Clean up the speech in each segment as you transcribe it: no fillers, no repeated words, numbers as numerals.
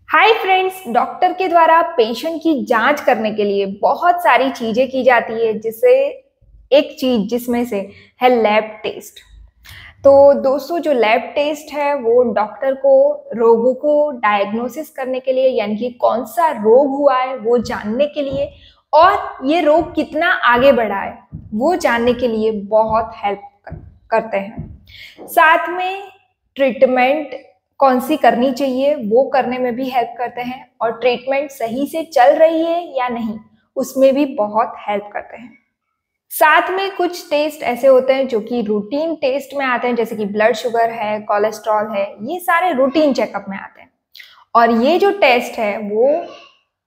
Hi friends, doctor के द्वारा patient की जांच करने के लिए बहुत सारी चीजें की जाती है, जिससे एक चीज जिसमें से है लैब टेस्ट। तो दोस्तों, जो लैब टेस्ट है वो डॉक्टर को रोगों को डायग्नोसिस करने के लिए, यानी कि कौन सा रोग हुआ है वो जानने के लिए और ये रोग कितना आगे बढ़ा है वो जानने के लिए बहुत हेल्प करते हैं। साथ में ट्रीटमेंट कौन सी करनी चाहिए वो करने में भी हेल्प करते हैं, और ट्रीटमेंट सही से चल रही है या नहीं उसमें भी बहुत हेल्प करते हैं। साथ में कुछ टेस्ट ऐसे होते हैं जो कि रूटीन टेस्ट में आते हैं, जैसे कि ब्लड शुगर है, कोलेस्ट्रॉल है, ये सारे रूटीन चेकअप में आते हैं। और ये जो टेस्ट है वो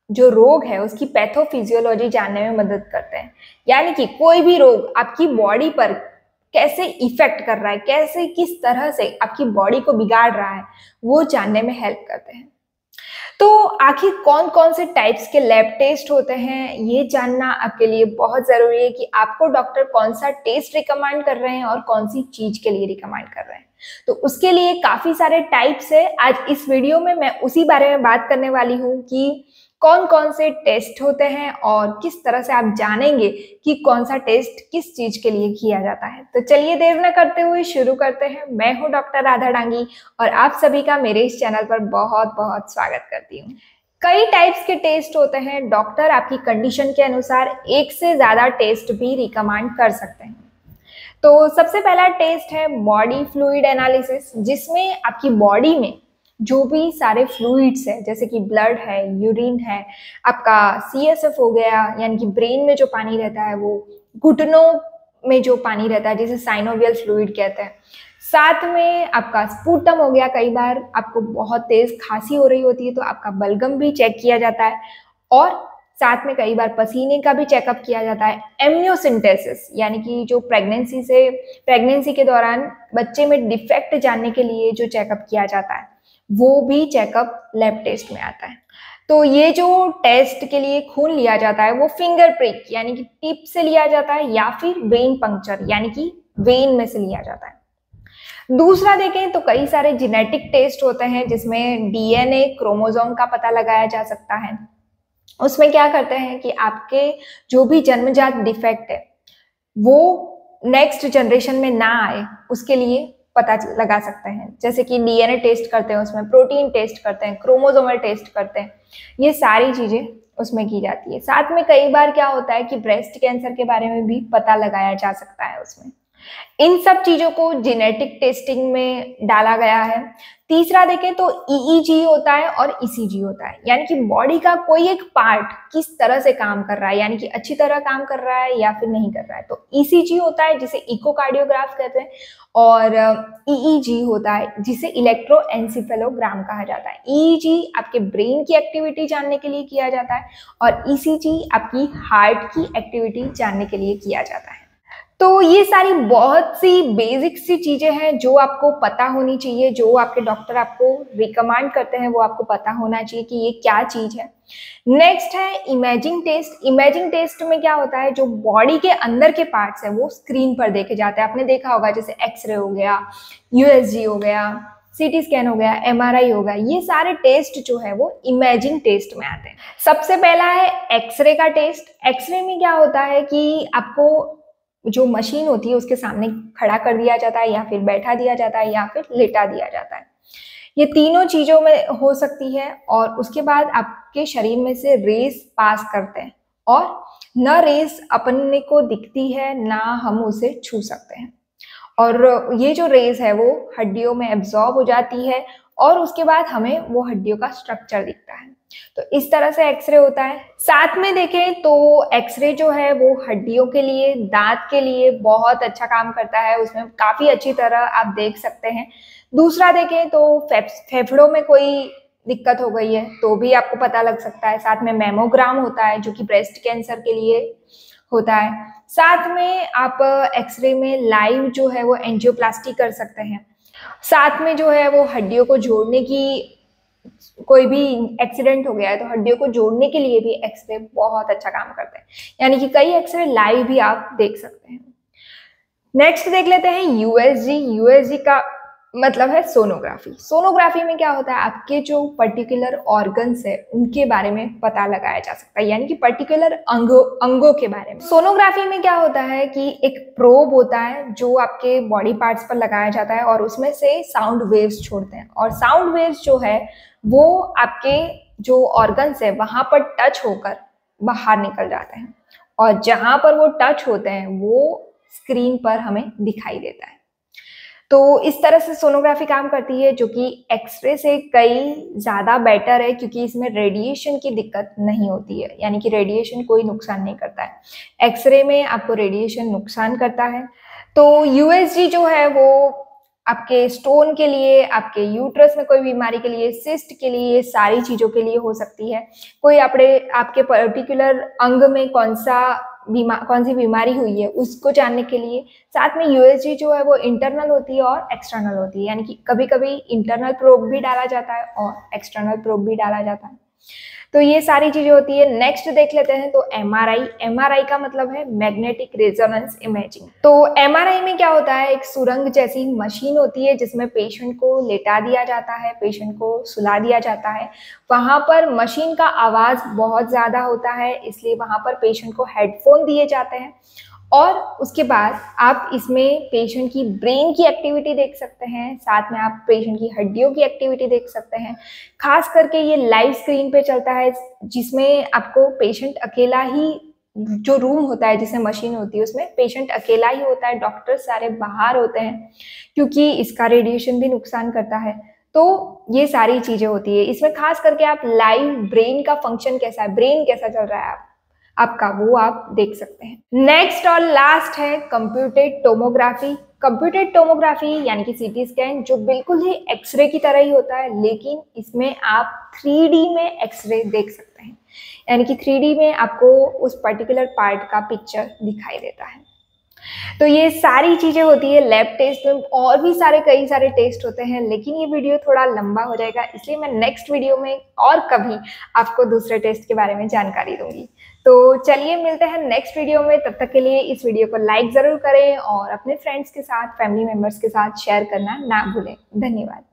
जो रोग है उसकी पैथोफिजियोलॉजी जानने में मदद करते हैं, यानी कि कोई भी रोग आपकी बॉडी पर कैसे इफेक्ट कर रहा है, कैसे किस तरह से आपकी बॉडी को बिगाड़ रहा है वो जानने में हेल्प करते हैं। तो आखिर कौन कौन से टाइप्स के लैब टेस्ट होते हैं ये जानना आपके लिए बहुत जरूरी है कि आपको डॉक्टर कौन सा टेस्ट रिकमेंड कर रहे हैं और कौन सी चीज के लिए रिकमेंड कर रहे हैं। तो उसके लिए काफी सारे टाइप्स है। आज इस वीडियो में मैं उसी बारे में बात करने वाली हूँ कि कौन कौन से टेस्ट होते हैं और किस तरह से आप जानेंगे कि कौन सा टेस्ट किस चीज के लिए किया जाता है। तो चलिए देर न करते हुए शुरू करते हैं। मैं हूं डॉक्टर राधा डांगी और आप सभी का मेरे इस चैनल पर बहुत बहुत स्वागत करती हूँ। कई टाइप्स के टेस्ट होते हैं। डॉक्टर आपकी कंडीशन के अनुसार एक से ज्यादा टेस्ट भी रिकमेंड कर सकते हैं। तो सबसे पहला टेस्ट है बॉडी फ्लूइड एनालिसिस, जिसमें आपकी बॉडी में जो भी सारे फ्लूइड्स है, जैसे कि ब्लड है, यूरिन है, आपका CSF हो गया, यानी कि ब्रेन में जो पानी रहता है, वो घुटनों में जो पानी रहता है जिसे साइनोवियल फ्लूइड कहते हैं, साथ में आपका स्पूटम हो गया। कई बार आपको बहुत तेज खांसी हो रही होती है तो आपका बलगम भी चेक किया जाता है, और साथ में कई बार पसीने का भी चेकअप किया जाता है। एम्नियोसिंटेसिस, यानी कि जो प्रेगनेंसी के दौरान बच्चे में डिफेक्ट जानने के लिए जो चेकअप किया जाता है वो भी चेकअप लैब टेस्ट में आता है। तो ये जो टेस्ट के लिए खून लिया जाता है वो फिंगर प्रिक यानी कि टिप से लिया जाता है, या फिर वेन पंक्चर यानी कि वेन में से लिया जाता है। दूसरा देखें तो कई सारे जेनेटिक टेस्ट होते हैं, जिसमें DNA क्रोमोसोम का पता लगाया जा सकता है। उसमें क्या करते हैं कि आपके जो भी जन्मजात डिफेक्ट है वो नेक्स्ट जनरेशन में ना आए उसके लिए पता लगा सकते हैं। जैसे कि DNA टेस्ट करते हैं, उसमें प्रोटीन टेस्ट करते हैं, क्रोमोसोमल टेस्ट करते हैं, ये सारी चीजें उसमें की जाती है। साथ में कई बार क्या होता है कि ब्रेस्ट कैंसर के बारे में भी पता लगाया जा सकता है उसमें। इन सब चीजों को जेनेटिक टेस्टिंग में डाला गया है। तीसरा देखें तो EEG होता है और ECG होता है, यानी कि बॉडी का कोई एक पार्ट किस तरह से काम कर रहा है, यानी कि अच्छी तरह काम कर रहा है या फिर नहीं कर रहा है। तो ECG होता है जिसे इकोकार्डियोग्राफ कहते हैं, और EEG होता है जिसे इलेक्ट्रोएन्सेफेलोग्राम कहा जाता है। EEG आपके ब्रेन की एक्टिविटी जानने के लिए किया जाता है और ECG आपकी हार्ट की एक्टिविटी जानने के लिए किया जाता है। तो ये सारी बहुत सी बेसिक सी चीजें हैं जो आपको पता होनी चाहिए, जो आपके डॉक्टर आपको रिकमेंड करते हैं वो आपको पता होना चाहिए कि ये क्या चीज है। नेक्स्ट है इमेजिंग टेस्ट। इमेजिंग टेस्ट में क्या होता है, जो बॉडी के अंदर के पार्ट्स है वो स्क्रीन पर देखे जाते हैं। आपने देखा होगा जैसे एक्सरे हो गया, USG हो गया, CT स्कैन हो गया, MRI हो गया, ये सारे टेस्ट जो है वो इमेजिंग टेस्ट में आते हैं। सबसे पहला है एक्सरे का टेस्ट। एक्सरे में क्या होता है कि आपको जो मशीन होती है उसके सामने खड़ा कर दिया जाता है, या फिर बैठा दिया जाता है, या फिर लेटा दिया जाता है। ये तीनों चीजों में हो सकती है, और उसके बाद आपके शरीर में से रेस पास करते हैं, और न रेस अपने को दिखती है ना हम उसे छू सकते हैं, और ये जो रेस है वो हड्डियों में एब्जॉर्ब हो जाती है, और उसके बाद हमें वो हड्डियों का स्ट्रक्चर दिखता है। तो इस तरह से एक्सरे होता है। साथ में देखें तो एक्सरे जो है वो हड्डियों के लिए, दांत के लिए बहुत अच्छा काम करता है, उसमें काफी अच्छी तरह आप देख सकते हैं। दूसरा देखें तो फेफड़ों में कोई दिक्कत हो गई है तो भी आपको पता लग सकता है। साथ में मेमोग्राम होता है जो कि ब्रेस्ट कैंसर के लिए होता है। साथ में आप एक्सरे में लाइव जो है वो एंजियोप्लास्टी कर सकते हैं। साथ में जो है वो हड्डियों को जोड़ने की, कोई भी एक्सीडेंट हो गया है तो हड्डियों को जोड़ने के लिए भी एक्सरे बहुत अच्छा काम करते हैं, यानी कि कई एक्सरे लाइव भी आप देख सकते हैं। नेक्स्ट देख लेते हैं USG। USG का मतलब है सोनोग्राफी। सोनोग्राफी में क्या होता है, आपके जो पर्टिकुलर ऑर्गन्स है उनके बारे में पता लगाया जा सकता है, यानी कि पर्टिकुलर अंगों के बारे में। सोनोग्राफी में क्या होता है कि एक प्रोब होता है जो आपके बॉडी पार्ट्स पर लगाया जाता है और उसमें से साउंड वेव्स छोड़ते हैं, और साउंड वेव्स जो है वो आपके जो ऑर्गन्स है वहां पर टच होकर बाहर निकल जाते हैं, और जहां पर वो टच होते हैं वो स्क्रीन पर हमें दिखाई देता है। तो इस तरह से सोनोग्राफी काम करती है, जो कि एक्सरे से कई ज़्यादा बेटर है, क्योंकि इसमें रेडिएशन की दिक्कत नहीं होती है, यानी कि रेडिएशन कोई नुकसान नहीं करता है। एक्सरे में आपको रेडिएशन नुकसान करता है। तो यूएसजी जो है वो आपके स्टोन के लिए, आपके यूट्रस में कोई बीमारी के लिए, सिस्ट के लिए, सारी चीज़ों के लिए हो सकती है। कोई आपके पर्टिकुलर अंग में कौन सी बीमारी हुई है उसको जानने के लिए। साथ में यूएसजी जो है वो इंटरनल होती है और एक्सटर्नल होती है, यानी कि कभी कभी इंटरनल प्रोब भी डाला जाता है और एक्सटर्नल प्रोब भी डाला जाता है। तो ये सारी चीजें होती है। नेक्स्ट देख लेते हैं तो एमआरआई। एमआरआई का मतलब है मैग्नेटिक रेजोनेंस इमेजिंग। तो एमआरआई में क्या होता है, एक सुरंग जैसी मशीन होती है जिसमें पेशेंट को लेटा दिया जाता है, पेशेंट को सुला दिया जाता है। वहां पर मशीन का आवाज बहुत ज्यादा होता है, इसलिए वहां पर पेशेंट को हेडफोन दिए जाते हैं, और उसके बाद आप इसमें पेशेंट की ब्रेन की एक्टिविटी देख सकते हैं, साथ में आप पेशेंट की हड्डियों की एक्टिविटी देख सकते हैं। खास करके ये लाइव स्क्रीन पे चलता है, जिसमें आपको पेशेंट अकेला ही, जो रूम होता है जिसमें मशीन होती है उसमें पेशेंट अकेला ही होता है, डॉक्टर सारे बाहर होते हैं, क्योंकि इसका रेडिएशन भी नुकसान करता है। तो ये सारी चीजें होती है इसमें। खास करके आप लाइव ब्रेन का फंक्शन कैसा है, ब्रेन कैसा चल रहा है आपका, वो आप देख सकते हैं। नेक्स्ट और लास्ट है कंप्यूटेड टोमोग्राफी। कंप्यूटेड टोमोग्राफी यानी कि सीटी स्कैन, जो बिल्कुल ही एक्सरे की तरह ही होता है, लेकिन इसमें आप 3D में एक्सरे देख सकते हैं, यानी कि 3D में आपको उस पर्टिकुलर पार्ट का पिक्चर दिखाई देता है। तो ये सारी चीजें होती है लैब टेस्ट में। और भी कई सारे टेस्ट होते हैं, लेकिन ये वीडियो थोड़ा लंबा हो जाएगा, इसलिए मैं नेक्स्ट वीडियो में और कभी आपको दूसरे टेस्ट के बारे में जानकारी दूंगी। तो चलिए मिलते हैं नेक्स्ट वीडियो में। तब तक के लिए इस वीडियो को लाइक जरूर करें और अपने फ्रेंड्स के साथ, फैमिली मेंबर्स के साथ शेयर करना ना भूलें। धन्यवाद।